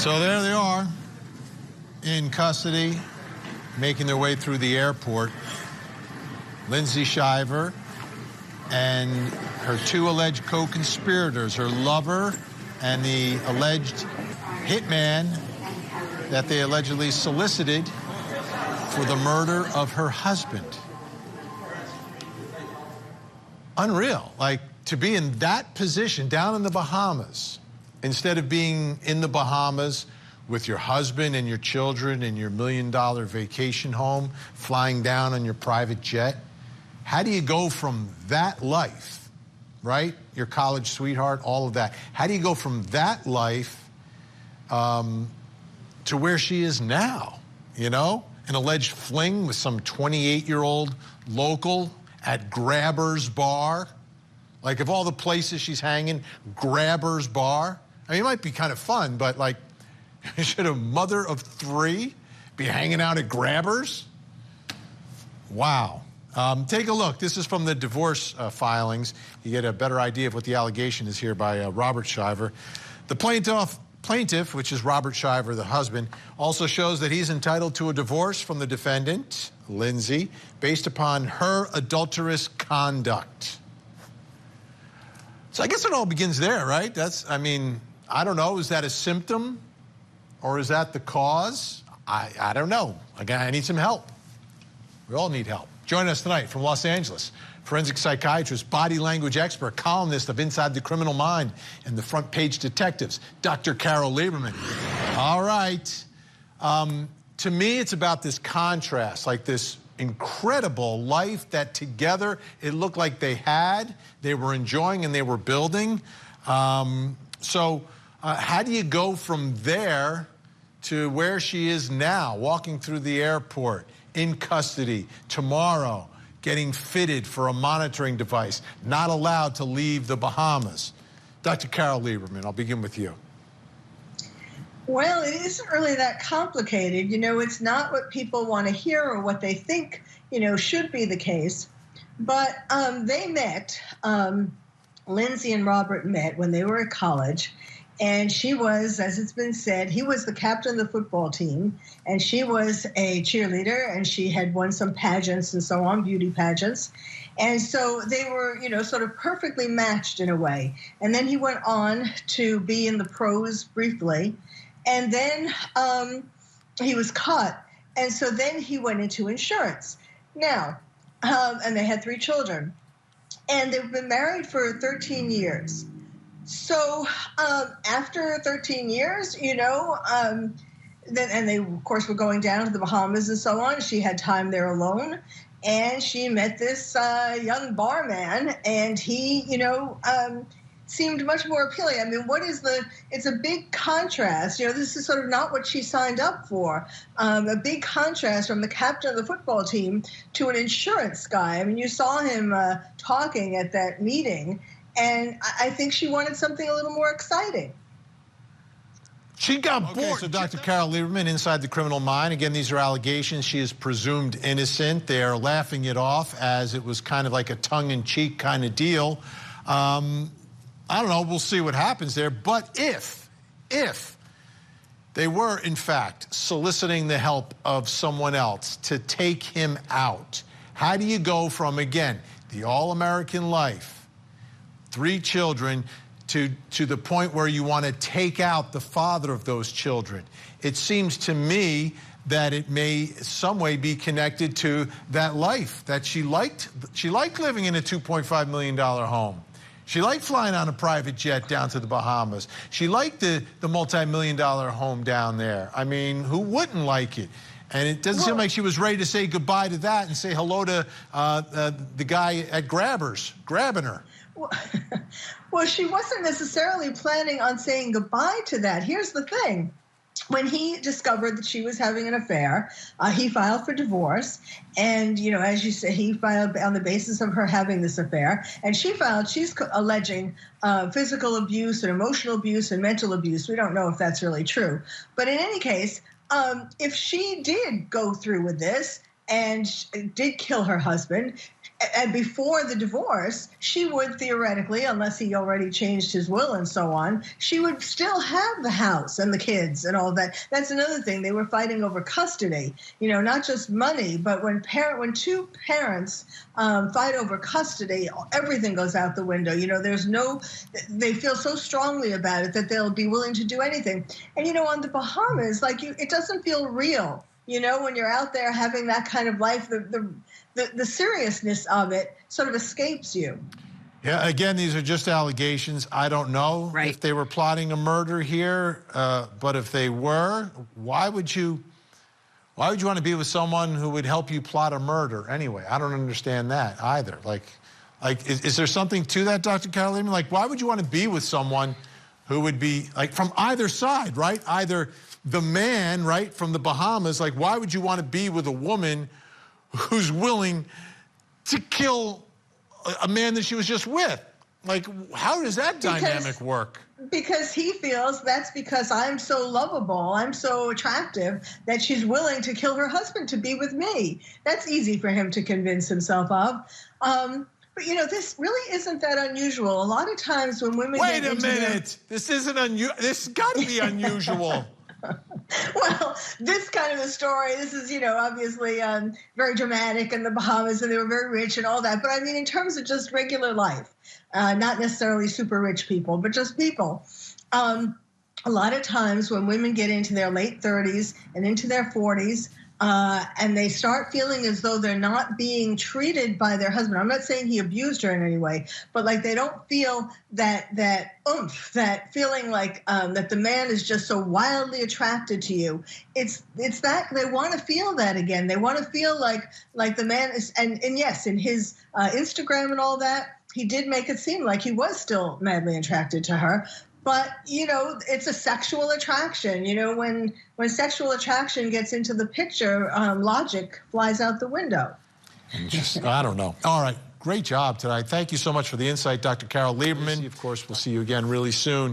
So there they are, in custody, making their way through the airport. Lindsay Shiver and her two alleged co-conspirators, her lover and the alleged hitman that they allegedly solicited for the murder of her husband. Unreal. Like, to be in that position down in the Bahamas, instead of being in the Bahamas with your husband and your children and your $1 million vacation home, flying down on your private jet. How do you go from that life, right? Your college sweetheart, all of that. How do you go from that life to where she is now, you know? An alleged fling with some 28-year-old local at Grabber's Bar. Like, of all the places she's hanging, Grabber's Bar. I mean, it might be kind of fun, but, like, should a mother of three be hanging out at Grabber's? Wow. Take a look. This is from the divorce filings. You get a better idea of what the allegation is here by Robert Shiver. The plaintiff, which is Robert Shiver, the husband, also shows that he's entitled to a divorce from the defendant, Lindsay, based upon her adulterous conduct. So I guess it all begins there, right? I mean, I don't know. Is that a symptom or is that the cause? I don't know. Again, I need some help. We all need help. Joining us tonight from Los Angeles, forensic psychiatrist, body language expert, columnist of Inside the Criminal Mind and the Front Page Detectives, Dr. Carole Lieberman. All right. To me, it's about this contrast, like this incredible life that together it looked like they were enjoying and they were building. So how do you go from there to where she is now, walking through the airport, in custody, tomorrow, getting fitted for a monitoring device, not allowed to leave the Bahamas? Dr. Carole Lieberman, I'll begin with you. Well, it isn't really that complicated. You know, it's not what people want to hear or what they think, you know, should be the case. But they met, Lindsay and Robert met when they were at college. And she was, as it's been said, he was the captain of the football team, and she was a cheerleader, and she had won some pageants and so on, beauty pageants. And so they were, you know, sort of perfectly matched in a way. And then he went on to be in the pros briefly, and then he was cut. And so then he went into insurance. Now, and they had 3 children. And they've been married for 13 years. So after 13 years, you know, and they, of course, were going down to the Bahamas and so on. She had time there alone. And she met this young barman, and he, you know, seemed much more appealing. I mean, it's a big contrast. You know, this is sort of not what she signed up for. A big contrast from the captain of the football team to an insurance guy. I mean, you saw him talking at that meeting. And I think she wanted something a little more exciting. She got bored. So Dr. Carole Lieberman, Inside the Criminal Mind. Again, these are allegations. She is presumed innocent. They are laughing it off as it was kind of like a tongue-in-cheek kind of deal. I don't know. We'll see what happens there. But if they were, in fact, soliciting the help of someone else to take him out, how do you go from, again, the all-American life, 3 children, to the point where you want to take out the father of those children? It seems to me that it may some way be connected to that life that she liked. She liked living in a $2.5 million home. She liked flying on a private jet down to the Bahamas. She liked the multi-million-dollar home down there. I mean, who wouldn't like it? And it doesn't seem like she was ready to say goodbye to that and say hello to the guy at Grabber's, grabbing her. Well, she wasn't necessarily planning on saying goodbye to that. Here's the thing. When he discovered that she was having an affair, he filed for divorce. And, you know, as you say, he filed on the basis of her having this affair. And she's alleging physical abuse and emotional abuse and mental abuse. We don't know if that's really true. But in any case, if she did go through with this and did kill her husband, and before the divorce, she would theoretically, unless he already changed his will and so on, she would still have the house and the kids and all that. That's another thing. They were fighting over custody, not just money, but when two parents fight over custody, everything goes out the window. They feel so strongly about it that they'll be willing to do anything. And, on the Bahamas, it doesn't feel real. When you're out there having that kind of life, the seriousness of it sort of escapes you. Yeah, again, these are just allegations. I don't know if they were plotting a murder here, but if they were, why would you want to be with someone who would help you plot a murder anyway? I don't understand that either. Is there something to that, Dr. Carole Lieberman? Why would you want to be with someone who would be, from either side, right? Either the man, right, from the Bahamas, why would you want to be with a woman who's willing to kill a man that she was just with? How does that dynamic work? Because he feels that's because I'm so lovable, I'm so attractive, that she's willing to kill her husband to be with me. That's easy for him to convince himself of. But, this really isn't that unusual. A lot of times when women Wait a minute. This isn't unusual. This has got to be unusual. Well, this kind of a story, this is, obviously very dramatic in the Bahamas, and they were very rich and all that. But I mean, in terms of just regular life, not necessarily super rich people, but just people. A lot of times when women get into their late 30s and into their 40s, and they start feeling as though they're not being treated by their husband. I'm not saying he abused her in any way, but they don't feel that oomph, that feeling that the man is just so wildly attracted to you. It's that they want to feel that again. They want to feel like the man is, and yes, in his Instagram and all that, he did make it seem like he was still madly attracted to her. But, it's a sexual attraction. When sexual attraction gets into the picture, logic flies out the window. I don't know. All right. Great job tonight. Thank you so much for the insight, Dr. Carole Lieberman. Of course, we'll see you again really soon.